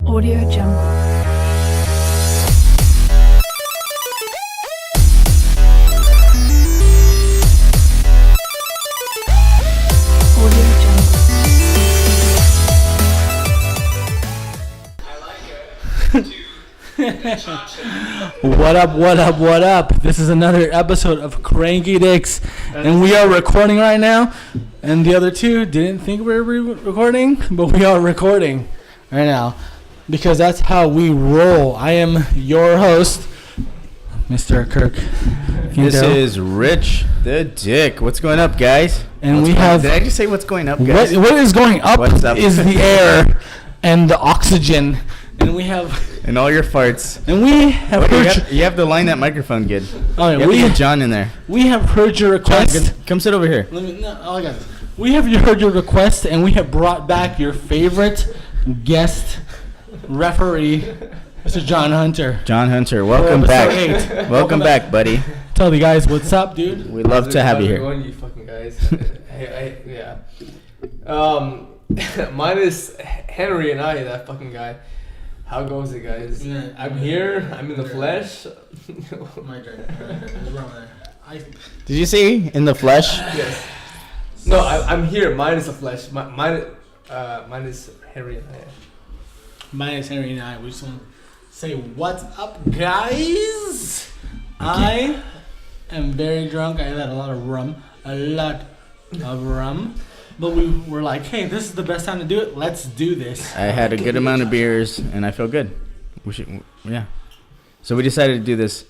Audio Jungle. What up, what up, what up? This is another episode of CrankyDicks, and we are recording right now. And the other two didn't think we were recording, but we are recording right now because that's how we roll. I am your host, Mr. Kirk. This is Rich the Dick. What's going up, guys? And Did I just say what's going up, guys? What is going up, What's up? is the air and the oxygen. And we have... And all your farts. And we have heard... You have to line that microphone good. Oh, yeah, you have to get John in there. We have heard your request. John, come sit over here. I got this. We have heard your request, and we have brought back your favorite guest referee, Mr. John Hunter. John Hunter, welcome back. Welcome back, buddy. Tell the guys what's up, dude. We love to have you here. Going, you fucking guys. Yeah. Mine is Henry and I, that fucking guy. How goes it, guys? Yeah, I'm here. I'm in the flesh. My turn. What's wrong there? Did you see in the flesh? Yes. No, I'm here. Mine is the flesh. Mine is Henry and I. Mine is Henry and I. We just want to say what's up, guys. I am very drunk. I had a lot of rum. But we were like, hey, this is the best time to do it. Let's do this. I had a good amount of beers, and I feel good. Yeah. So we decided to do this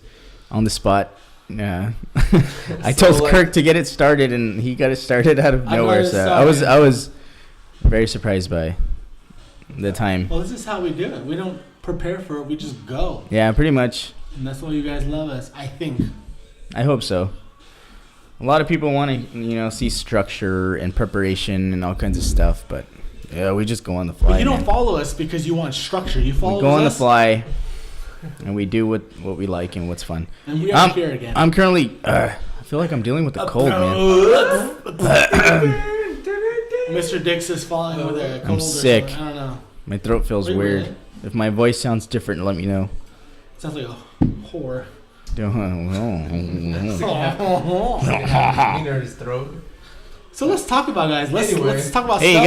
on the spot. Yeah. I told Kirk to get it started, and he got it started out of nowhere. So I was very surprised by the time. Well, this is how we do it. We don't prepare for it. We just go. Yeah, pretty much. And that's why you guys love us, I think. I hope so. A lot of people want to, see structure and preparation and all kinds of stuff, but yeah, we just go on the fly. But you don't follow us because you want structure. You follow us. We go on the fly, and we do what we like and what's fun. And we are here again. I'm currently. I feel like I'm dealing with a cold, man. Mr. Dix is falling with a cold. I'm sick. I don't know. My throat feels weird. Really? If my voice sounds different, let me know. Sounds like a whore. His throat. So let's talk about, guys. Let's talk about. Hey, stuff.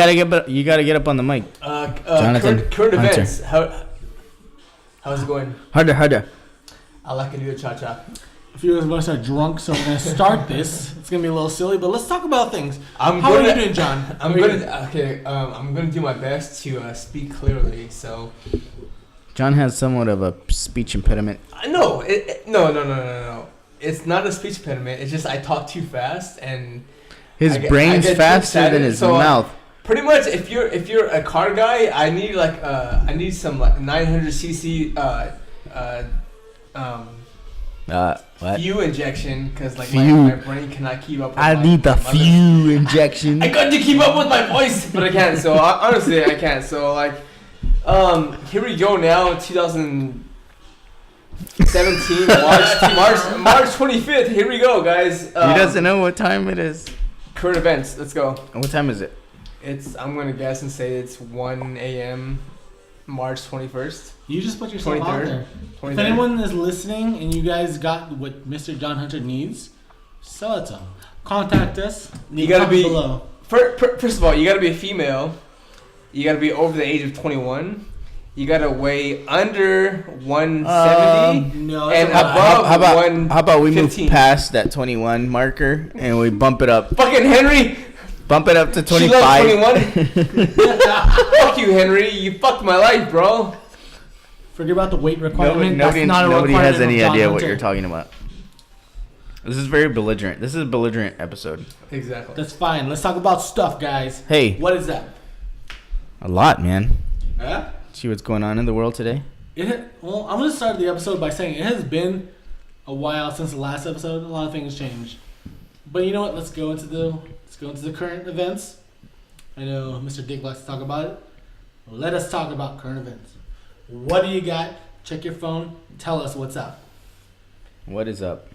you gotta get up on the mic. Jonathan, current events. How's it going? Harder. I like to do a cha-cha. A few of us are drunk, so we're gonna start this. It's gonna be a little silly, but let's talk about things. How are you doing, John? I'm gonna do my best to speak clearly. So. John has somewhat of a speech impediment. No. It's not a speech impediment. It's just I talk too fast and his brain's faster than his mouth. Pretty much, if you're a car guy, I need some like 900cc what? fuel injection because like my brain cannot keep up. I need the fuel injection. I got to keep up with my voice, but I can't. So honestly, I can't. So like. Here we go now, 2017, March 25th. Here we go, guys. He doesn't know what time it is. Current events. Let's go. What time is it? I'm gonna guess and say it's 1 a.m. March 21st. You just put yourself 23rd, out there. 23rd. If anyone is listening and you guys got what Mr. John Hunter needs, sell it to him. Contact us. You gotta be below. First of all, you gotta be a female. You gotta be over the age of 21. You gotta weigh under 170 no, and above 115. How about we move past that 21 marker and we bump it up? Fucking Henry! Bump it up to 25. She loves 21. Fuck you, Henry. You fucked my life, bro. Forget about the weight requirement. Nobody has any idea what you're talking about. This is very belligerent. This is a belligerent episode. Exactly. That's fine. Let's talk about stuff, guys. Hey. What is that? A lot, man. Yeah? See what's going on in the world today? Well, I'm going to start the episode by saying it has been a while since the last episode. A lot of things changed. But you know what? Let's go into the current events. I know Mr. Dick likes to talk about it. Let us talk about current events. What do you got? Check your phone. Tell us what's up. What is up?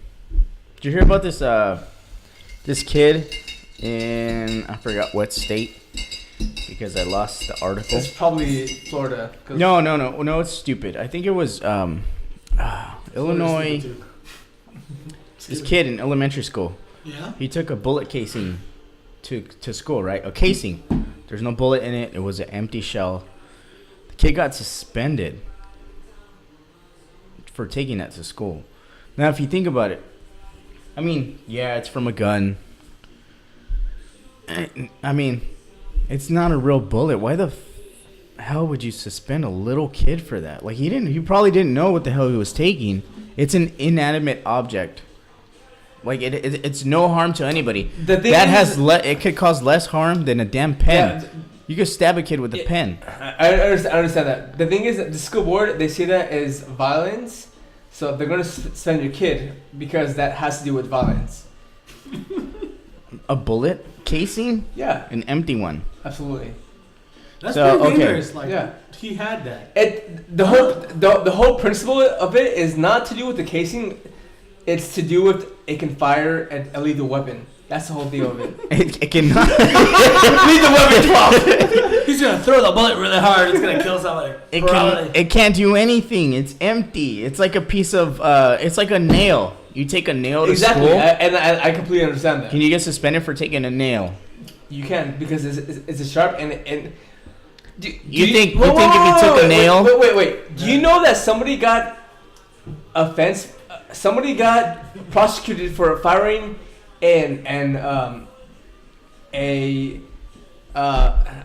Did you hear about this kid in, I forgot what state? because I lost the article. It's probably Florida. No, it's stupid. I think it was Illinois. This kid in elementary school. Yeah. He took a bullet casing to school, right? A casing. There's no bullet in it. It was an empty shell. The kid got suspended for taking that to school. Now, if you think about it, I mean, yeah, it's from a gun. I mean, it's not a real bullet. Why the hell would you suspend a little kid for that? Like, he probably didn't know what the hell he was taking. It's an inanimate object. Like, it's no harm to anybody. It could cause less harm than a damn pen. Yeah. You could stab a kid with a pen. I understand that. The thing is, that the school board, they see that as violence, so they're going to suspend your kid because that has to do with violence. A bullet casing? Yeah. An empty one. Absolutely. That's So, pretty okay. dangerous. Like, Yeah. he had that. The whole principle of it is not to do with the casing. It's to do with it can fire a lethal weapon. That's the whole deal of it. It cannot. Lethal weapon 12. He's gonna throw the bullet really hard. It's gonna kill somebody. It can't do anything. It's empty. It's like a piece of. It's like a nail. You take a nail to Exactly, school. and I completely understand that. Can you get suspended for taking a nail? You can because it's a sharp and. You think if you took a nail? Wait. Do you know that somebody got somebody got prosecuted for firing I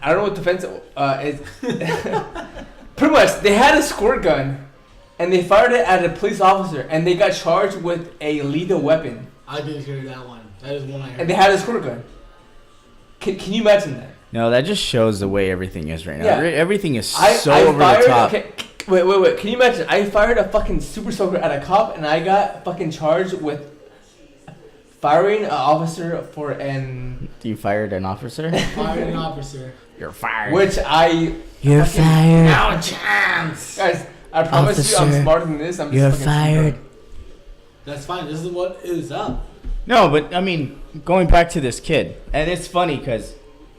don't know what defense is. Pretty much, they had a squirt gun, and they fired it at a police officer, and they got charged with a lethal weapon. I didn't hear that one. That is one I heard. And they had a squirt gun. Can you imagine that? No, that just shows the way everything is right now. Yeah. Everything is I over fired, the top. Okay, wait. Can you imagine? I fired a fucking super soaker at a cop, and I got fucking charged with firing an officer for an. You fired an officer? Fired an officer. You're fired. You're fired. Now a chance. Guys, I promise Officer, you, I'm smarter than this. I'm just you're fucking fired. stupid. That's fine. This is what is up. No, but I mean, going back to this kid, and it's funny because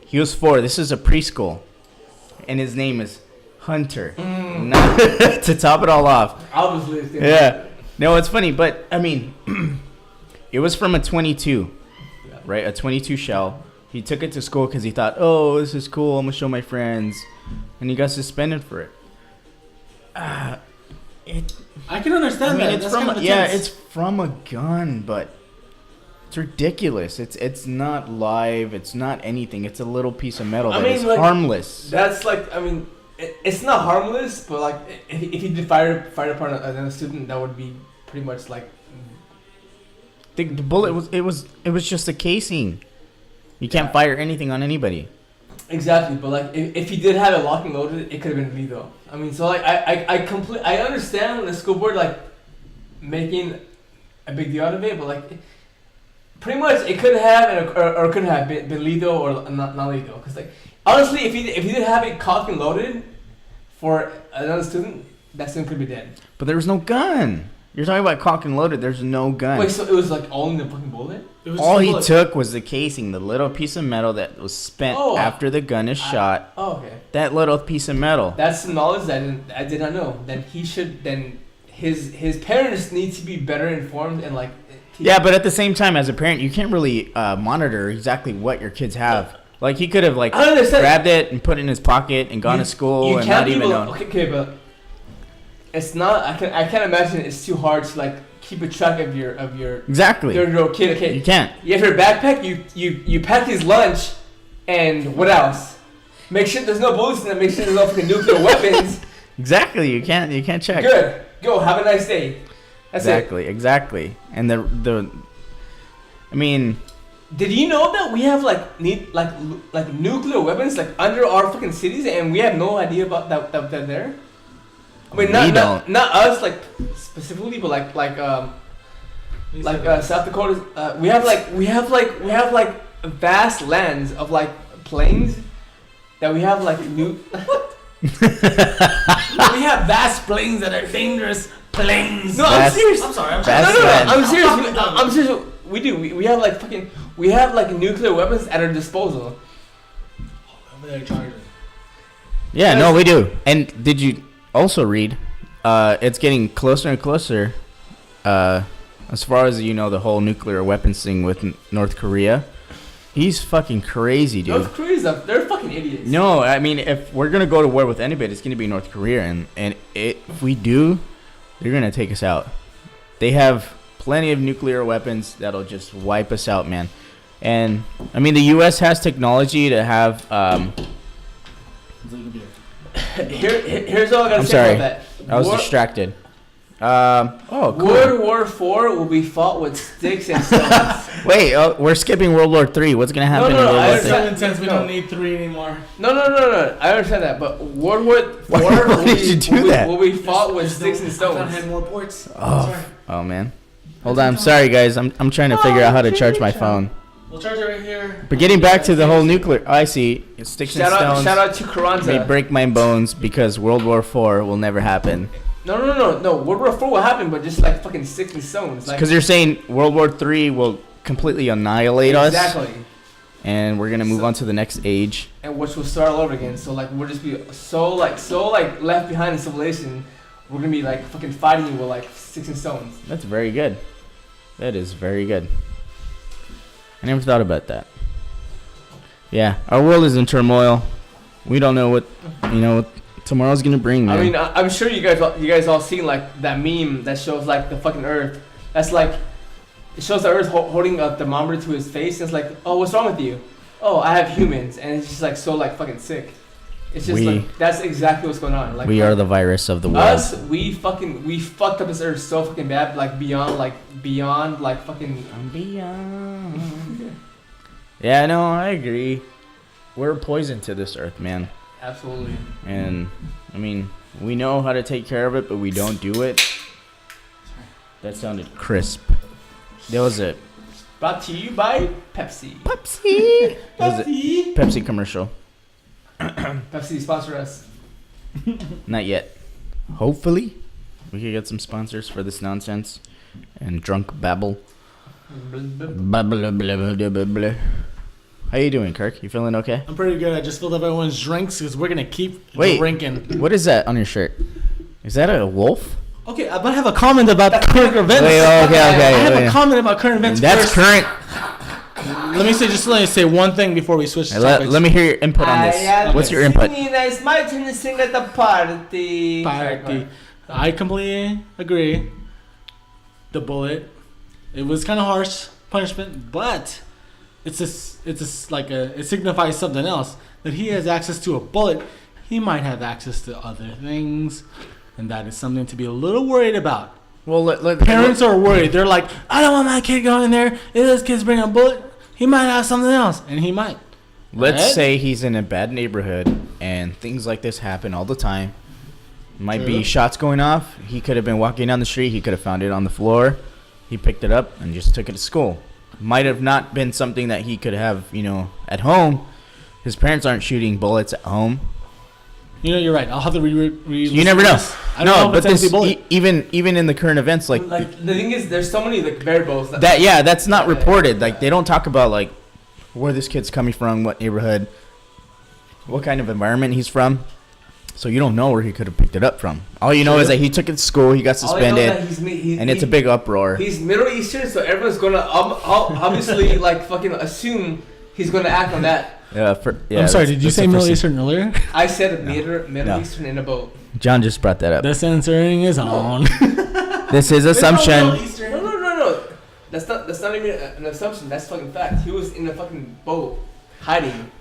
he was 4. This is a preschool, and his name is Hunter. Not, to top it all off. Obviously. Yeah. No, it's funny, but I mean, it was from a 22, right? A 22 shell. He took it to school because he thought, oh, this is cool. I'm going to show my friends. And he got suspended for it. I can understand that. It's That's from kind of it's from a gun, but it's ridiculous. It's not live. It's not anything. It's a little piece of metal that is harmless. That's like, I mean, it's not harmless, but like, if you did fire upon another student, that would be pretty much like. The bullet was just a casing. You can't fire anything on anybody. Exactly, but like if he did have it locked and loaded, it could have been lethal. I mean, so like I understand the school board like making a big deal out of it, but like pretty much it could have or could have been lethal or not lethal. Because like honestly, if he did have it cocked and loaded for another student, that student could be dead. But there was no gun. You're talking about cock and loaded. There's no gun. Wait, so it was like only the fucking bullet? All he took was the casing, the little piece of metal that was spent after the gun is shot. Oh, okay. That little piece of metal. That's some knowledge that I did not know. Then his parents need to be better informed and like. Yeah, but at the same time, as a parent, you can't really monitor exactly what your kids have. Like he could have like grabbed it and put it in his pocket and gone to school and not even known. Okay, but it's not. I can't imagine it's too hard to like keep a track of your exactly your kid. Okay, you can't. You have your backpack. You pack his lunch, and what else? Make sure there's no bullets in it. Make sure there's no fucking nuclear weapons. Exactly. You can't check. Good. Go. Have a nice day. That's Exactly. And the. I mean. Did you know that we have like nuclear weapons like under our fucking cities, and we have no idea about that they're there? I mean, not us like specifically, but like South Dakota. We have vast lands of like plains that we have like We have vast plains that are dangerous plains. No, I'm serious. I'm sorry. I'm serious. I'm serious. We do. We have like nuclear weapons at our disposal. Over there, Charger. Yeah, no, we do. And did you also read? It's getting closer and closer. As far as the whole nuclear weapons thing with North Korea. He's fucking crazy, dude. North Korea's they're fucking idiots. No, I mean, if we're gonna go to war with anybody, it's gonna be North Korea, and if we do, they're gonna take us out. They have plenty of nuclear weapons that'll just wipe us out, man. And I mean, the U.S. has technology to have. Here's all I gotta I'm say sorry. about that. I was distracted. Cool. World War IV will be fought with sticks and stones. Wait, we're skipping World War III. What's gonna happen in World War It's III? so intense. We don't need 3 anymore. No. I understand that, but World War IV Why did you do that? will be fought with sticks and I thought I stones. had more ports. Oh man. Hold on. I'm sorry, guys. I'm trying to figure out how to charge my phone. We'll charge it right here. But getting back to the whole nuclear, I see. It's sticks and stones. Shout out to Carranza. May break my bones because World War IV will never happen. No. World War IV will happen, but just like fucking sticks and stones. Because you're saying World War III will completely annihilate us. Exactly. And we're gonna move on to the next age. And which will start all over again. So like we'll just be so left behind in civilization. We're gonna be like fucking fighting with like sticks and stones. That's very good. That is very good. I never thought about that. Yeah, our world is in turmoil. We don't know what tomorrow's gonna bring, man. I mean, I'm sure you guys all seen like that meme that shows like the fucking Earth. That's like it shows the Earth holding a thermometer to his face. And it's like, oh, what's wrong with you? Oh, I have humans, and it's just like so like fucking sick. It's just like that's exactly what's going on. Like we are the virus of the world. Us, we fucked up this Earth so fucking bad, like beyond fucking beyond. Yeah, no, I agree. We're poison to this Earth, man. Absolutely. And I mean, we know how to take care of it, but we don't do it. That sounded crisp. That was it. Brought to you by Pepsi. Pepsi. That was a Pepsi commercial. Pepsi sponsor us. Not yet. Hopefully, we could get some sponsors for this nonsense and drunk babble. Blah, blah, blah, blah, blah, blah. How you doing, Kirk? You feeling okay? I'm pretty good. I just filled up everyone's drinks because we're gonna keep drinking. What is that on your shirt? Is that a wolf? Okay, but I have a comment about current events. Wait, okay. I have a comment about current events. That's first. current. Let me say one thing before we switch topics. Let me hear your input on this. What's your input? It's my turn to sing at the party. I completely agree. The bullet, it was kind of harsh punishment, but it signifies something else. That he has access to a bullet, he might have access to other things, and that is something to be a little worried about. Well, parents are worried. They're like, I don't want my kid going in there. If this kid's bringing a bullet, he might have something else, and he might. Let's say he's in a bad neighborhood, and things like this happen all the time. Might be shots going off. He could have been walking down the street. He could have found it on the floor. He picked it up and just took it to school. Might have not been something that he could have, at home. His parents aren't shooting bullets at home. You're right. I'll have to You never know. No, but this even in the current events, like the thing is, there's so many like variables that's not reported. Like they don't talk about like where this kid's coming from, what neighborhood, what kind of environment he's from. So you don't know where he could have picked it up from. All you know is that he took it to school, he got suspended, and it's a big uproar. He's Middle Eastern, so everyone's gonna obviously like fucking assume he's gonna act on that. I'm sorry, did you say Middle Eastern earlier? I said Middle Eastern in a boat. John just brought that up. The censoring is on. This is assumption. No. That's not even an assumption. That's fucking fact. He was in a fucking boat, hiding.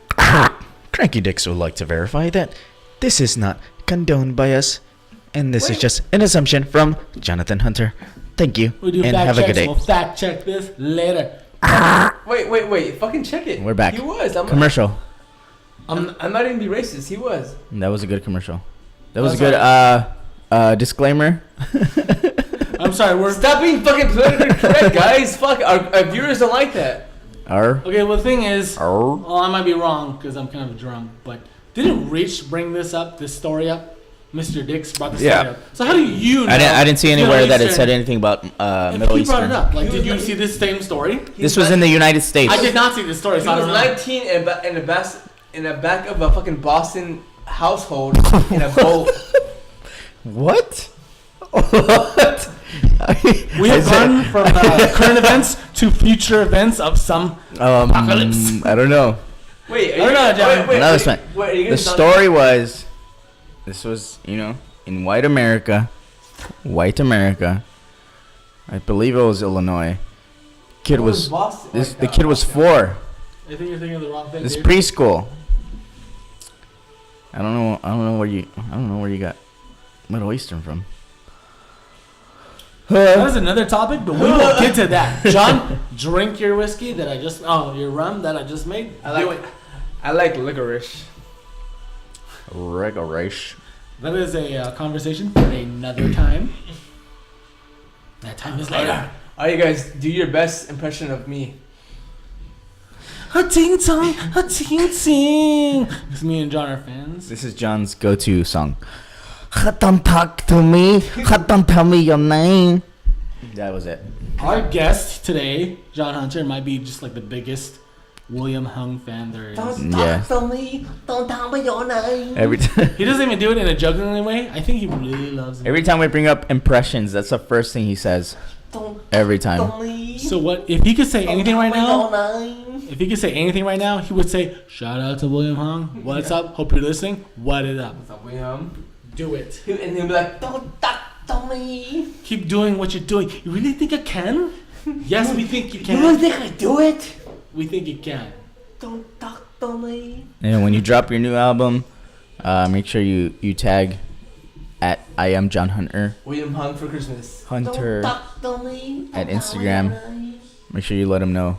CrankyDicks would like to verify that this is not condoned by us, and this is just an assumption from Jonathan Hunter. Thank you, and have a good day. We'll fact check this later. Wait! Fucking check it. We're back. He was. Commercial. I'm not even be racist. He was. That was a good commercial. That was a good disclaimer. I'm sorry. Stop being fucking politically correct, guys. Fuck, our viewers don't like that. Okay, well the thing is, I might be wrong because I'm kind of drunk, but didn't Rich bring this story up? Mr. Dix brought this story up. So how do you know? I didn't see anywhere that it said anything about Middle Eastern. He brought it up. Like, did you see this same story? This was in the United States. I did not see this story. He was 19 in the back of a fucking Boston household in a boat. What? What? We have gone from current events to future events of some apocalypse. I don't know. Wait, I don't know, John. No, that's fine. Wait, are you The gonna story was, this was, in white America, I believe it was Illinois. Kid was the kid was 4. I think you're thinking of the wrong thing. This dude. preschool. I don't know where you got Middle Eastern from. That was another topic, but we will get to that. John, drink your whiskey that I just your rum that I just made. I like licorice. Licorice. That is a conversation for another time. That time is later. Alright, you guys, do your best impression of me. A ting tong, a ting ting. Because me and John are fans. This is John's go-to song. Don't talk to me. Don't tell me your name. That was it. Our guest today, John Hunter, might be just like the biggest William Hung fan there is. Don't talk to me. Don't tell me your name. Every time. He doesn't even do it in a jokingly way. I think he really loves it. Every time we bring up impressions, that's the first thing he says. Every time. So what if he could say anything right now? If he could say anything right now, he would say, "Shout out to William Hung. What's up? Hope you're listening. What it up? What's up, William? Do it. And he'll be like, don't talk to me. Keep doing what you're doing. You really think I can? Yes, we think you can. You really think I do it? We think you can. Don't talk to me. And when you drop your new album, make sure you tag at I am John Hunter. William Hung for Christmas. Hunter Don't talk to me. at Instagram. Make sure you let him know.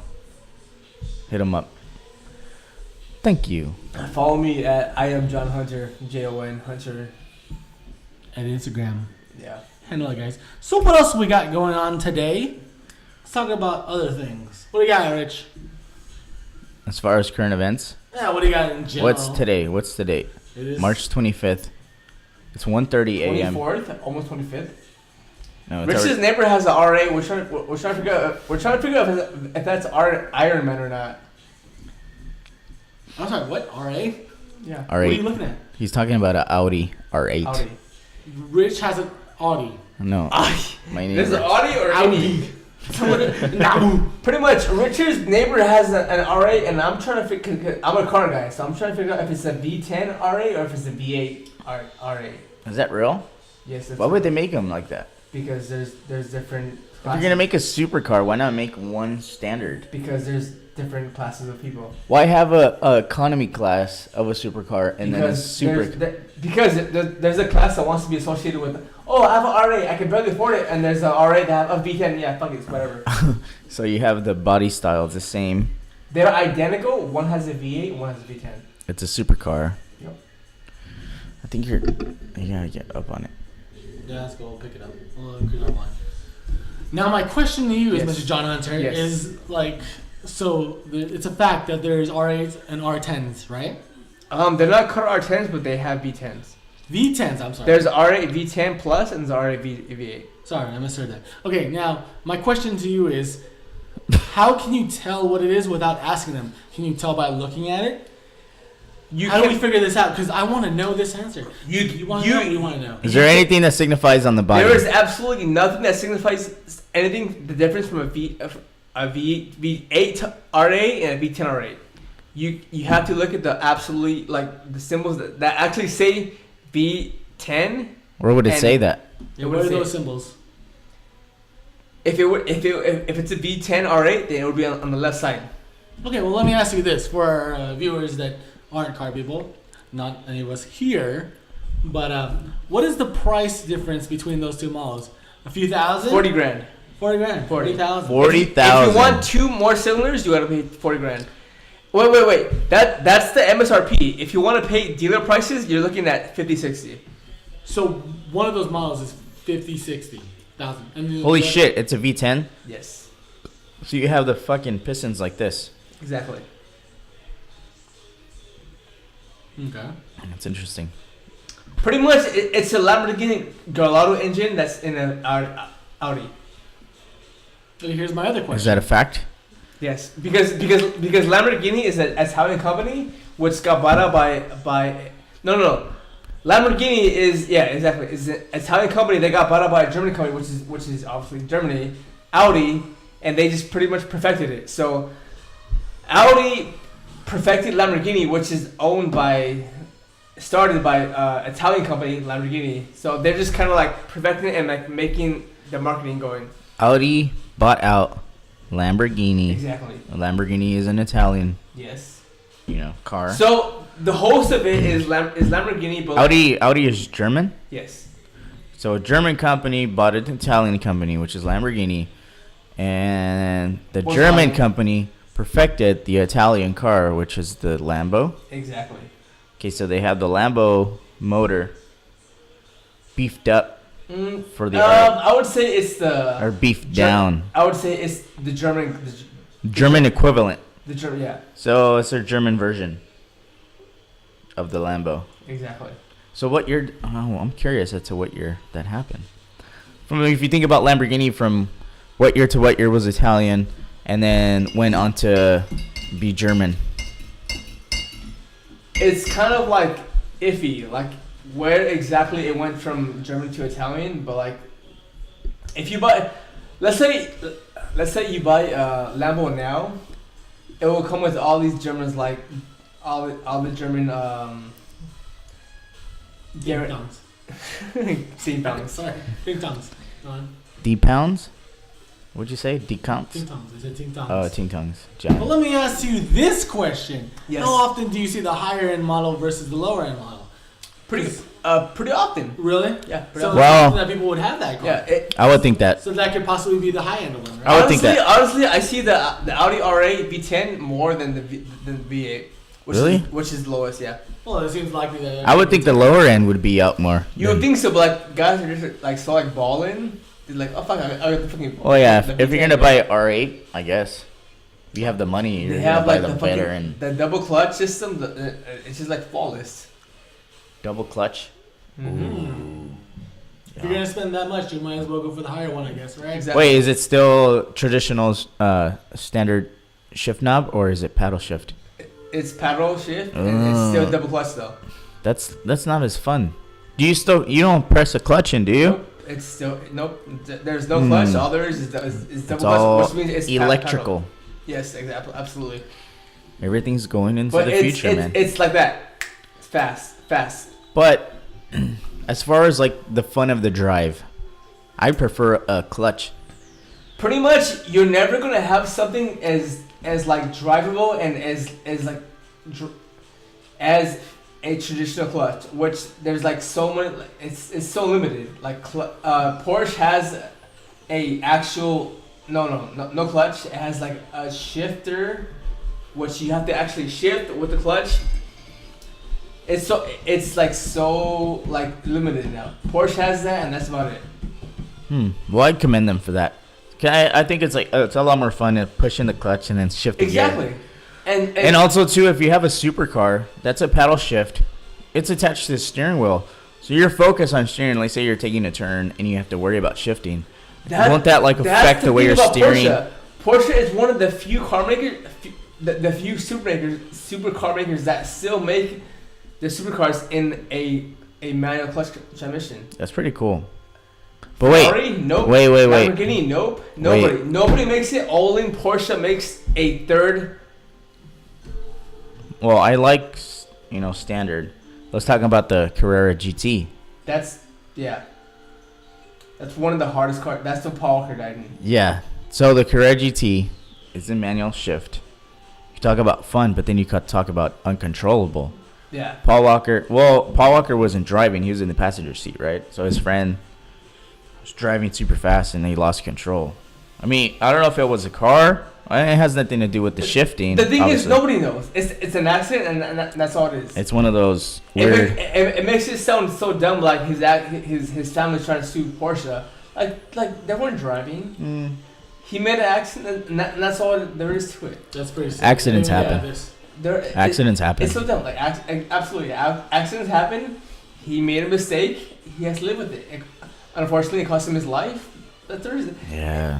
Hit him up. Thank you. Follow me at I am John Hunter, JON Hunter. At Instagram. Yeah. Handle it, guys. So what else we got going on today? Let's talk about other things. What do you got, Rich? As far as current events, Yeah, what do you got in general? what's today? What's the date? It is March 25th. It's 1:30 a.m. 24th, almost 25th. No, it's Rich's already, neighbor has an R8. We're trying to figure out if that's Iron Man or not. I'm sorry, what? RA? Yeah. What are you R8. looking at? He's talking about an Audi R8. Audi. Rich has an Audi. No, my name This is is Audi or Audi? Pretty much, Richard's neighbor has an R8, and I'm trying to figure. I'm a car guy, so I'm trying to figure out if it's a V10 R8 or if it's a V8 R8. Is that real? Yes. Why would they make them like that? Because there's different. If you're gonna make a supercar, why not make one standard? Because there's different classes of people. Why have a economy class of a supercar and then a super? Because there's a class that wants to be associated with. Oh, I have an R8. I can barely afford it, and there's an R8 that have a V10. Yeah, fuck it, whatever. So you have the body style, it's the same. They're identical. One has a V8, one has a V10. It's a supercar. Yep. I think you gotta get up on it. Yeah, let's go pick it up. Now my question to you is, Yes. Mr. John Hunter, Yes. is like, so it's a fact that there's R8s and R10s, right? They're not car R10s, but they have V10s. V10s, I'm sorry. There's R8 V10 Plus and there's R8 V8. Sorry, I misheard that. Okay, now my question to you is, how can you tell what it is without asking them? Can you tell by looking at it? How do we figure this out? Because I want to know this answer. You want to know? You want to know? Is there anything that signifies on the body? There is absolutely nothing that signifies anything the difference from a V8 R8 and a V10 R8. You have to look at the absolutely like the symbols that actually say V10. Where would it say that? Yeah, what are those symbols? If it's a V10 R8, then it would be on the left side. Okay, well let me ask you this for our viewers that aren't car people, not any of us here, but what is the price difference between those two models? A few thousand? 40 grand. 40 grand. 40,000. 40,000. If you want 2 more cylinders, you gotta pay 40 grand. Wait. That's the MSRP. If you want to pay dealer prices, you're looking at 50, 60. So one of those models is 50, 60,000. Holy shit, it's a V10? Yes. So you have the fucking pistons like this. Exactly. Okay. That's interesting. Pretty much, it's a Lamborghini Gallardo engine that's in an Audi. So here's my other question. Is that a fact? Yes, because Lamborghini is a Italian company which got bought out by No. Lamborghini is exactly. It's an Italian company. They got bought out by a German company, which is obviously Germany, Audi, and they just pretty much perfected it. So Audi perfected Lamborghini, which is started by Italian company Lamborghini. So they're just kind of like perfecting it and like making the marketing going. Audi bought out Lamborghini. Exactly. Lamborghini is an Italian, Yes. car. So the host of it is Lamborghini, but Audi is German. yes. So a German company bought an Italian company, which is Lamborghini, and the What's German Lamborghini? company perfected the Italian car, which is the Lambo. Exactly. Okay, so they have the Lambo motor beefed up for the I would say it's the or beefed down. I would say it's the German. German equivalent. The German, yeah. So it's their German version of the Lambo. Exactly. So what year? Oh, I'm curious as to what year that happened. If you think about Lamborghini, from what year to what year was Italian, and then went on to be German. It's kind of like iffy, like where exactly it went from German to Italian. But like, if you buy, let's say you buy a Lambo now, it will come with all these Germans, like all the German Ding dongs. Ting dongs. Sorry, ding dongs. Go on. D-pounds? What'd you say? D-counts? Ting tongs. I said ting tongs. Oh, ting-tongs. Well, let me ask you this question. Yes. How often do you see the higher end model versus the lower end model? Pretty often. Really? Yeah. Pretty So often. Well- that people would have that car. Yeah. I would think that. So that could possibly be the high end one, right? I would think that. Honestly, I see the Audi R8 V10 more than the V8. Really? Which is the lowest, yeah. Well, it seems likely that. I would think the lower end would be out more. You would think so, but like guys are just like so like balling. They're like, oh fuck, I got the fucking. Oh yeah, the if you're V10, gonna buy an R8, I guess you have the money. You're they gonna have buy like the the better fucking and the double clutch system. It's just like flawless. double clutch. Mm-hmm. If you're gonna spend that much, you might as well go for the higher one, I guess, right? Exactly. Wait, is it still traditional standard shift knob or is it paddle shift? It's paddle shift and it's still double clutch though. That's not as fun. You don't press a clutch in, do you? Nope. It's still nope. There's no clutch. All there is double It's clutch, all which means it's electrical. paddle. Yes, exactly, absolutely. Everything's going into But the it's future, man. it's like that. It's fast. But as far as like the fun of the drive, I prefer a clutch. Pretty much, you're never gonna have something as like drivable and as like as a traditional clutch, which there's like so many. It's so limited. Like Porsche has a actual no clutch. It has like a shifter, which you have to actually shift with the clutch. It's so limited now. Porsche has that, and that's about it. Well, I commend them for that. I think it's like it's a lot more fun than pushing the clutch and then shifting. Exactly. And also too, if you have a supercar, that's a paddle shift. It's attached to the steering wheel, so you're focused on steering. Like say you're taking a turn and you have to worry about shifting. Won't that like affect the way you're steering? Porsche is one of the few car makers, the few supercar makers that still make the supercars in a manual clutch transmission. That's pretty cool. But wait, Ferrari, nope. wait. Lamborghini, nope. Nobody makes it. Only Porsche makes a third. Well, I like standard. Let's talk about the Carrera GT. That's one of the hardest cars. That's the Paul Walker died in. Yeah. So the Carrera GT is in manual shift. You talk about fun, but then you talk about uncontrollable. Yeah. Paul Walker wasn't driving. He was in the passenger seat, right? So his friend was driving super fast and he lost control. I mean, I don't know if it was a car. It has nothing to do with the shifting. The thing obviously. is, nobody knows. It's an accident, and that's all it is. It's one of those weird. It makes it sound so dumb, like his family's trying to sue Porsche. Like they weren't driving. He made an accident, and that's all there is to it. That's pretty simple. Accidents happen. Accidents happen. It's so dumb. Like absolutely, accidents happen. He made a mistake. He has to live with it. Unfortunately, it cost him his life. Yeah,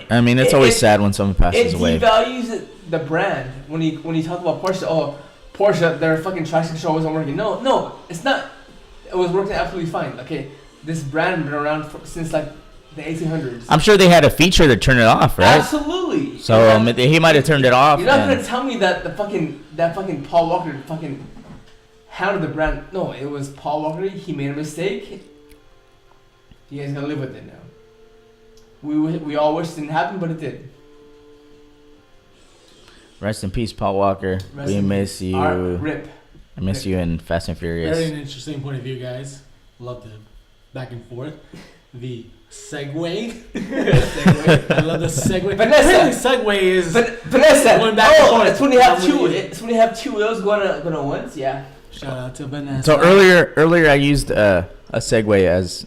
I mean, it's always sad when someone passes away. It devalues the brand when you talk about Porsche. Oh, Porsche, their fucking traction control wasn't working. No, it's not. It was working absolutely fine. Okay, this brand been around since like the 1800s. I'm sure they had a feature to turn it off, right? Absolutely. So he might have turned it off. You're not gonna tell me that that fucking Paul Walker fucking hounded the brand. No, it was Paul Walker. He made a mistake. You guys gotta live with it now. We all wish it didn't happen, but it did. Rest in peace, Paul Walker. We miss you. Rip. I miss you in Fast and Furious. Very interesting point of view, guys. Love the back and forth. The segue. I love the segue. Vanessa. Segue is Vanessa. going back and forth. It's when you have two. It's when you have two wheels going on once. Yeah. Shout out to Vanessa. So earlier I used a segue as,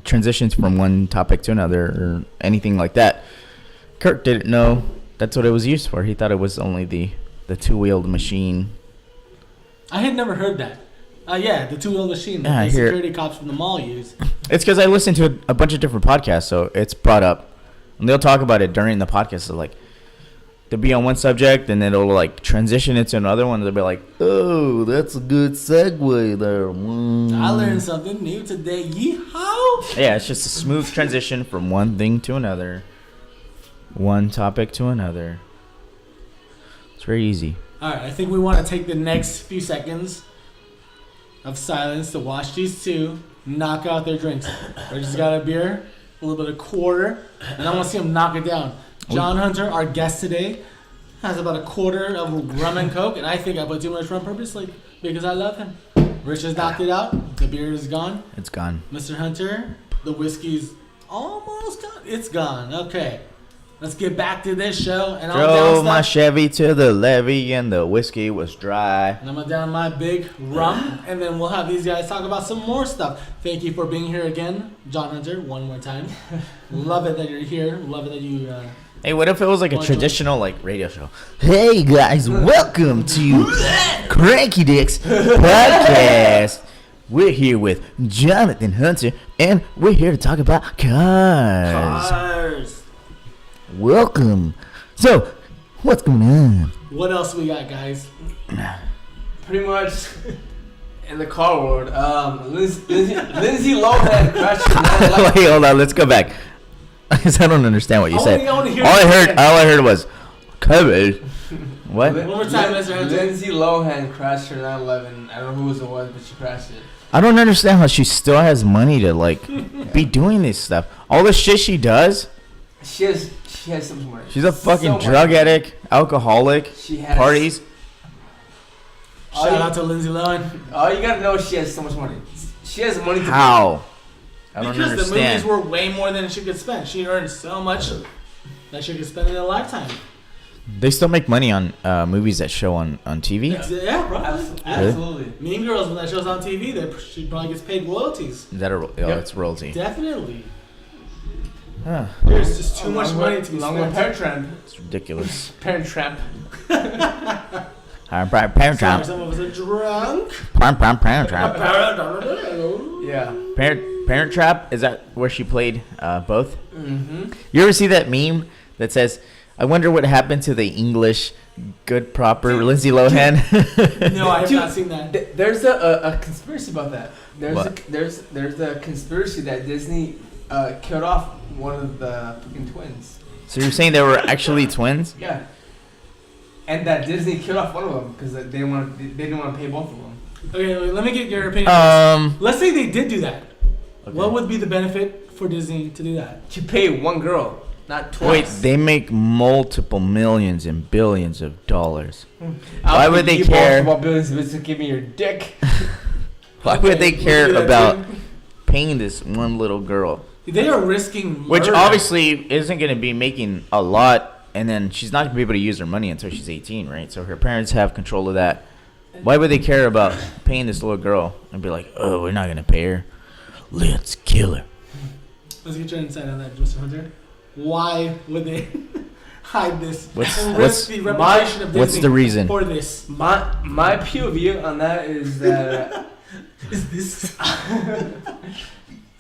transitions from one topic to another or anything like that. Kirk didn't know that's what it was used for. He thought it was only the two-wheeled machine. I had never heard that. Yeah, the two-wheel machine Yeah, that the security cops from the mall use. It's because I listen to a bunch of different podcasts, so it's brought up. And they'll talk about it during the podcast. So, like, they'll be on one subject, and then it'll, like, transition into another one. They'll be like, oh, that's a good segue there. I learned something new today. Yeehaw! Yeah, it's just a smooth transition from one thing to another. One topic to another. It's very easy. All right, I think we want to take the next few seconds of silence to watch these two knock out their drinks. Reggie's got a beer, a little bit of quarter, and I want to see him knock it down. John Hunter, our guest today, has about a quarter of rum and coke, and I think I put too much rum purposely because I love him. Rich has knocked it out. The beer is gone. It's gone. Mr. Hunter, the whiskey's almost gone. It's gone. Okay. Let's get back to this show. And Drove my Chevy to the levee and the whiskey was dry. And I'm going to down my big rum. And then we'll have these guys talk about some more stuff. Thank you for being here again, John Hunter, one more time. Love it that you're here. Love it that you... Hey, what if it was like a traditional like radio show? Hey guys, welcome to CrankyDicks podcast. We're here with Jonathan Hunter, and we're here to talk about cars. Welcome. So, what's going on? What else we got, guys? Pretty much in the car world, Lindsay Lohan crashed. Wait, hold on. Let's go back. Because I don't understand what you said. All I heard was Kevin. What? One more time, Mr. Hunter. Lindsay Lohan crashed her 911. I don't know who it was, but she crashed it. I don't understand how she still has money to like be doing this stuff. All the shit she does. She has so much money. She's a fucking drug addict, alcoholic, she has parties. Shout out to Lindsay Lohan. All you gotta know is she has so much money. She has money to How? I don't because understand. the movies were way more than she could spend. She earned so much that she could spend in a lifetime. They still make money on movies that show on TV? Yeah, probably. Absolutely. Mean Girls, when that show's on TV, she probably gets paid royalties. Is that it's royalty. Definitely. Huh. There's just too much money to be spent. Parent Trap. It's ridiculous. Parent Trap. Parent Trap. Some of us are drunk. Parent Trap. Yeah. Parent Trap, is that where she played both? Mm-hmm. You ever see that meme that says, I wonder what happened to the English good proper Lindsay Lohan? No, I have not seen that. There's a conspiracy about that. What? There's a conspiracy that Disney killed off one of the fucking twins. So you're saying they were actually twins? Yeah. And that Disney killed off one of them because they didn't want to pay both of them. Okay, let me get your opinion. Let's say they did do that. Okay. What would be the benefit for Disney to do that? To pay one girl, not twice. Wait, they make multiple millions and billions of dollars. Why would they care? Multiple billions of it to give me your dick. Why would they care about paying this one little girl? They are risking murder. Which obviously isn't going to be making a lot, and then she's not going to be able to use her money until she's 18, right? So her parents have control of that. Why would they care about paying this little girl and be like, oh, we're not going to pay her? Let's kill her. Let's get your insight on that, Mr. Hunter. Why would they hide this and what's risk the reputation of Disney what's the reason for this? My POV on that is that is this?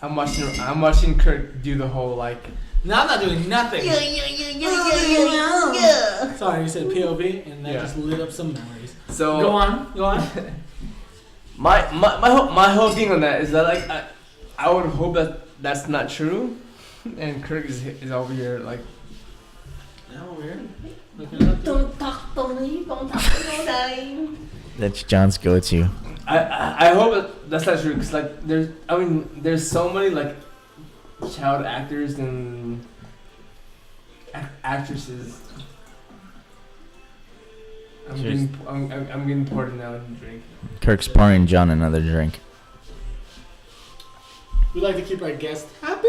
I'm watching Kurt do the whole like. No, I'm not doing nothing. Sorry, you said POV, and that just lit up some memories. So Go on. my whole thing on that is that like I would hope that that's not true, and Kirk is over here like. Now weird. Don't talk to me. Don't talk to me. That's John's go-to. I hope that's not true because like there's so many like child actors and actresses. I'm getting poured now in the drink. Kirk's pouring John another drink. We like to keep our guests happy,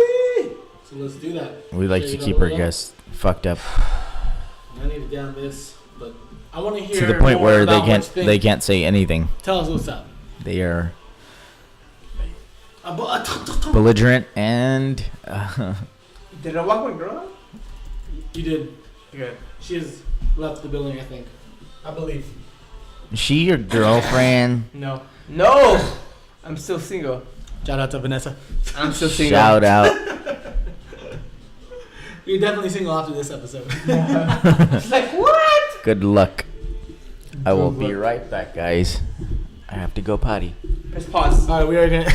so let's do that. We like to keep our guests fucked up I need to down this, but I want to hear to the point more where about what you think. they can't say anything. Tell us what's up. They are belligerent and Did I walk my girl? You did. Good. She has left the building, I think. I believe. is she your girlfriend? No. I'm still single. Shout out to Vanessa. I'm still single. Shout out. You're definitely single after this episode. She's like, what? Good luck. I will be right back, guys. I have to go potty. Press pause. All right, we are gonna.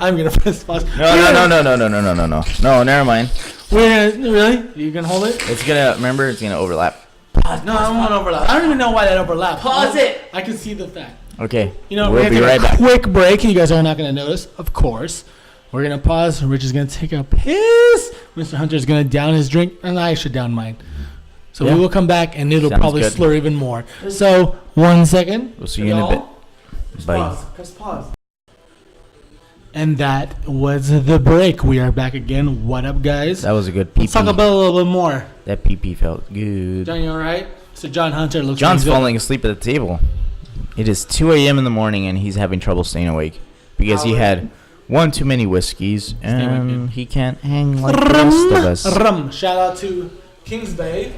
I'm gonna press pause. No, never mind. We're gonna really. You can hold it. It's gonna overlap. Pause. No, I don't want to overlap. I don't even know why that overlapped. Pause it. I can see the fact. Okay. You know, we'll we're be gonna right take a back. quick break. You guys are not gonna notice, of course. We're gonna pause. Rich is gonna take a piss. Mr. Hunter's gonna down his drink, and I should down mine. So Yeah. we will come back, and it'll Sounds probably good. slur even more. So 1 second. We'll see you in a bit. Bye. Press pause. And that was the break. We are back again. What up, guys? That was a good pee. Let's talk about it a little bit more. That pee felt good. John, you all right? So John Hunter looks. John's pretty good. falling asleep at the table. It is 2 a.m. in the morning and he's having trouble staying awake because he had one too many whiskeys and he can't hang like the rest of us. Rum. Shout out to Kings Bay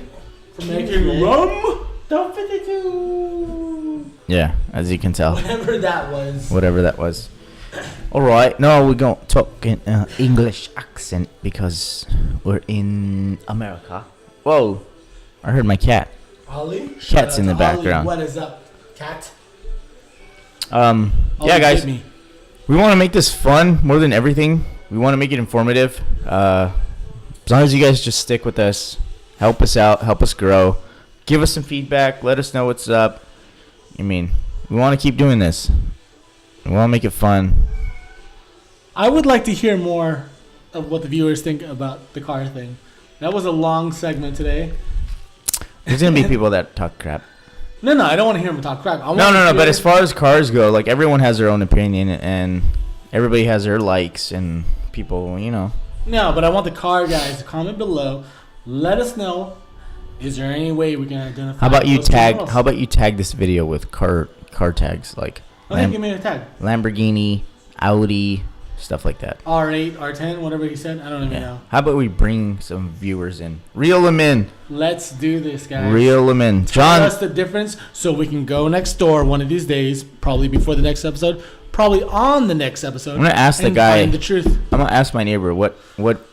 for making rum. Don't 52. Yeah, as you can tell. Whatever that was. Whatever that was. All right, now we're going to talk in English accent because we're in America. Whoa, I heard my cat. Ollie? Cat's in the background. What is up, cat? Yeah, guys, we want to make this fun more than everything. We want to make it informative. As long as you guys just stick with us, help us out, help us grow, give us some feedback, let us know what's up. I mean, we want to keep doing this. We want to make it fun. I would like to hear more of what the viewers think about the car thing. That was a long segment today. There's going to be people that talk crap. No, I don't want to hear them talk crap. No, but as far as cars go, like, everyone has their own opinion and everybody has their likes and people, you know. No, but I want the car guys to comment below. Let us know. Is there any way we can identify? How about you those tag? criminals? How about you tag this video with car tags like Okay, give me a tag. Lamborghini, Audi, stuff like that. R8, R10, whatever he said. I don't even know. How about we bring some viewers in? Reel them in. Let's do this, guys. Reel them in. Tell John. us the difference so we can go next door one of these days, probably before the next episode, probably on the next episode. I'm gonna ask the and guy. find the truth. I'm gonna ask my neighbor what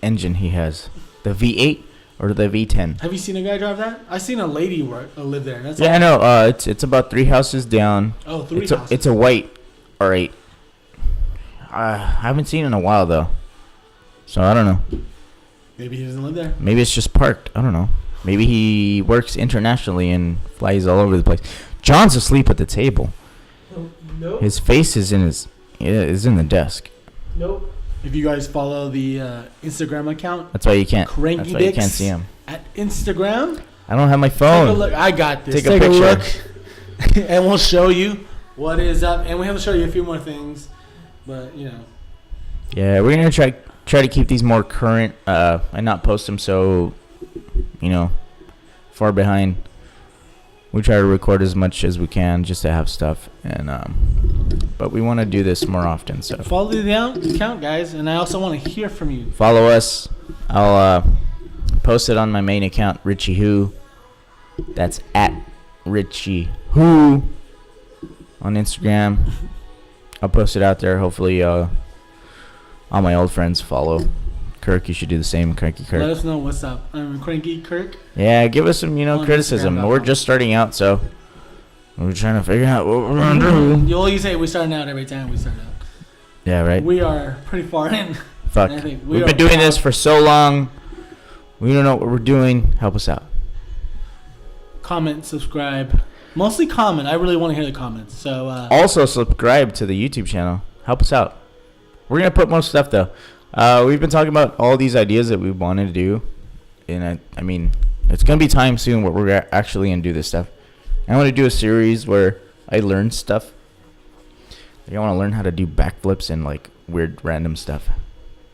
engine he has, the V8 or the V10. Have you seen a guy drive that? I seen a lady live there. That's Yeah, all. I know. It's about 3 houses down. Oh, three It's houses. it's a white R8. I haven't seen it in a while though, so I don't know. Maybe he doesn't live there. Maybe it's just parked. I don't know. Maybe he works internationally and flies all over the place. John's asleep at the table. Nope. His face is in the desk. Nope. If you guys follow the Instagram account That's why you can't. CrankyDicks That's why you can't see him. at Instagram, I don't have my take a phone. look. I got this. Take a picture. look, and we'll show you what is up. And we have to show you a few more things, but you know. Yeah, we're gonna try to keep these more current and not post them so, you know, far behind. We try to record as much as we can just to have stuff, and but we want to do this more often. So Follow the account, guys, and I also want to hear from you. follow us. I'll post it on my main account, Richie Who. That's at Richie Who on Instagram. I'll post it out there. Hopefully, all my old friends follow. Kirk, you should do the same. Cranky Kirk. Let us know what's up. I'm Cranky Kirk. Yeah, give us some, On criticism. Instagram.com. We're just starting out, so We're trying to figure out what we're gonna do. You always say we starting out every time we start out. Yeah, right. We are pretty far in. Fuck. I think We've been doing this for so long. We don't know what we're doing. Help us out. Comment, subscribe. Mostly comment. I really want to hear the comments. So Also subscribe to the YouTube channel. Help us out. We're gonna put most stuff though. We've been talking about all these ideas that we wanted to do, and I mean, it's gonna be time soon where we're actually gonna do this stuff. I want to do a series where I learn stuff. I want to learn how to do backflips and like weird random stuff.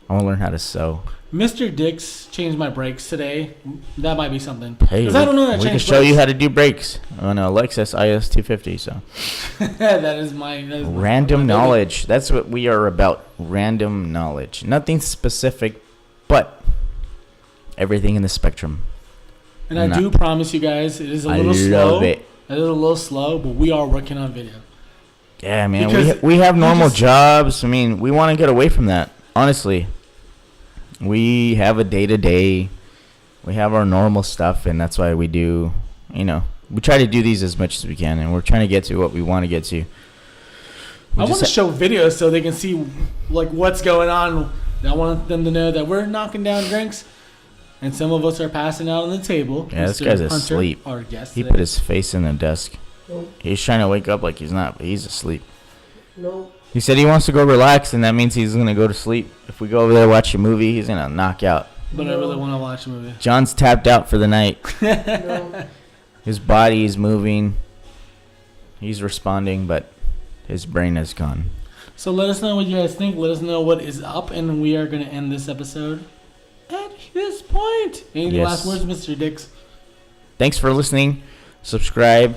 I want to learn how to sew. Mr. Dicks changed my brakes today. That might be something. Hey, I don't know that we can changed show you brakes. how to do brakes on a Lexus IS 250. So that is my random my knowledge. That's what we are about. Random knowledge. Nothing specific, but everything in the spectrum. And I do promise you guys, it is a little slow. Love it. It is a little slow, but we are working on video. Yeah, man. Because We have normal just- jobs. I mean, we want to get away from that. Honestly, we have a day-to-day. We have our normal stuff, and that's why we do, we try to do these as much as we can, and we're trying to get to what we want to get to. I want to show videos so they can see like what's going on. I want them to know that we're knocking down drinks, and some of us are passing out on the table. Yeah, this Mr. guy's Hunter, asleep. our guest He today. put his face in the desk. Nope. He's trying to wake up like he's not, but he's asleep. No. He said he wants to go relax, and that means he's going to go to sleep. If we go over there watch a movie, he's going to knock out. But I really want to watch a movie. John's tapped out for the night. No. His body is moving. He's responding, but his brain is gone. So let us know what you guys think. Let us know what is up, and we are going to end this episode at this point. Any Yes. last words, Mr. Dicks? Thanks for listening. Subscribe.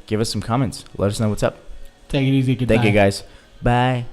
Give us some comments. Let us know what's up. Take it easy. Goodbye. Thank you, guys. Bye.